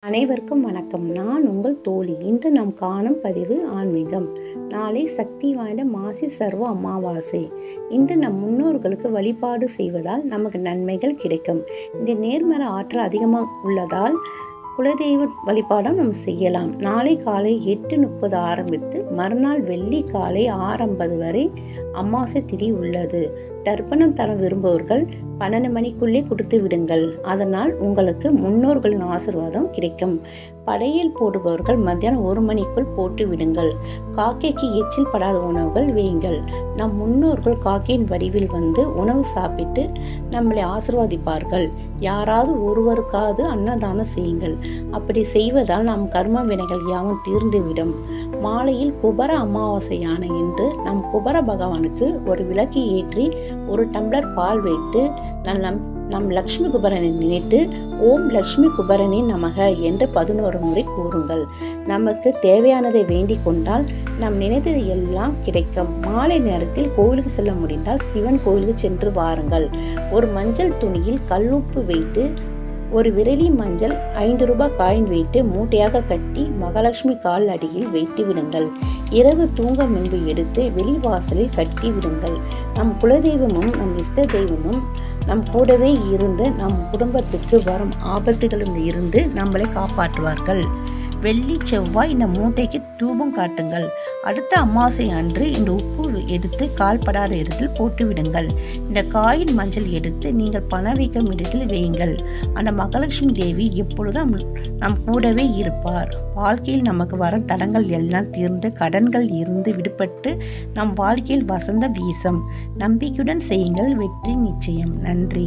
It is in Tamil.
அனைவருக்கும் வணக்கம். நான் உங்கள் தோழி. இன்று நாம் காணும் பதிவு ஆன்மீகம். நாளை சக்தி வாய்ந்த மாசி சர்வ அமாவாசை. இன்று நம் முன்னோர்களுக்கு வழிபாடு செய்வதால் நமக்கு நன்மைகள் கிடைக்கும். இந்த நேர்மறை ஆற்றல் அதிகமாக உள்ளதால் குலதெய்வ வழிபாடம் நம்ம செய்யலாம். நாளை காலை 8:30 ஆரம்பித்து மறுநாள் வெள்ளி காலை 6:50 வரை அமாவாசை திதி உள்ளது. தர்ப்பணம் தர விரும்புவர்கள் 12 மணிக்குள்ளே கொடுத்து விடுங்கள். அதனால் உங்களுக்கு முன்னோர்களின் ஆசீர்வாதம் கிடைக்கும். படையல் போடுபவர்கள் மத்தியானம் 1 மணிக்குள் போட்டு விடுங்கள். காக்கைக்கு எச்சில் படாத உணவுகள் வையுங்கள். நம் முன்னோர்கள் காக்கையின் வடிவில் வந்து உணவு சாப்பிட்டு நம்மளை ஆசீர்வாதிப்பார்கள். யாராவது ஒருவருக்காவது அன்னதானம் செய்யுங்கள். அப்படி செய்வதால் நம் கர்ம வினைகள் யாவும் தீர்ந்துவிடும். மாலையில் குபர அமாவாசையான இன்று நம் குபர பகவானுக்கு ஒரு விளக்கு ஏற்றி 1 டம்ளர் பால் வைத்து நம் லக்ஷ்மி குபரனை நினைத்து ஓம் லக்ஷ்மி குபரனே நமக என்று 11 முறை கூறுங்கள். நமக்கு தேவையானதை வேண்டிக் கொண்டால் நாம் நினைத்தது எல்லாம் கிடைக்கும். மாலை நேரத்தில் கோவிலுக்கு செல்ல முடிந்தால் சிவன் கோவிலுக்கு சென்று வாருங்கள். ஒரு மஞ்சள் துணியில் கல்லுப்பு வைத்து ஒரு விரலி மஞ்சள் 5 ரூபாய் காயின் வைத்து மூட்டையாக கட்டி மகாலட்சுமி கால் அடியில் வைத்து விடுங்கள். இரவு தூங்க முன்பு எடுத்து வெளிவாசலில் கட்டி விடுங்கள். நம் குலதெய்வமும் நம் இஷ்ட தெய்வமும் நம் கூடவே இருந்து நம் குடும்பத்துக்கு வரும் ஆபத்துகளில் இருந்து நம்மளை காப்பாற்றுவார்கள். வெள்ளி செவ்வாய் இந்த மூட்டைக்கு தூபம் காட்டுங்கள். அடுத்த அமாவாசை அன்று இந்த உப்பு எடுத்து கால்படாத இடத்தில் போட்டு விடுங்கள். இந்த காயின் மஞ்சள் எடுத்து நீங்கள் பண வைக்கும் இடத்தில் வையுங்கள். அந்த மகாலட்சுமி தேவி எப்பொழுதும் நம் கூடவே இருப்பார். வாழ்க்கையில் நமக்கு வரும் தடங்கள் எல்லாம் தீர்ந்து கடன்கள் இருந்து விடுபட்டு நம் வாழ்க்கையில் வசந்த வீசம். நம்பிக்கையுடன் செய்யுங்கள், வெற்றி நிச்சயம். நன்றி.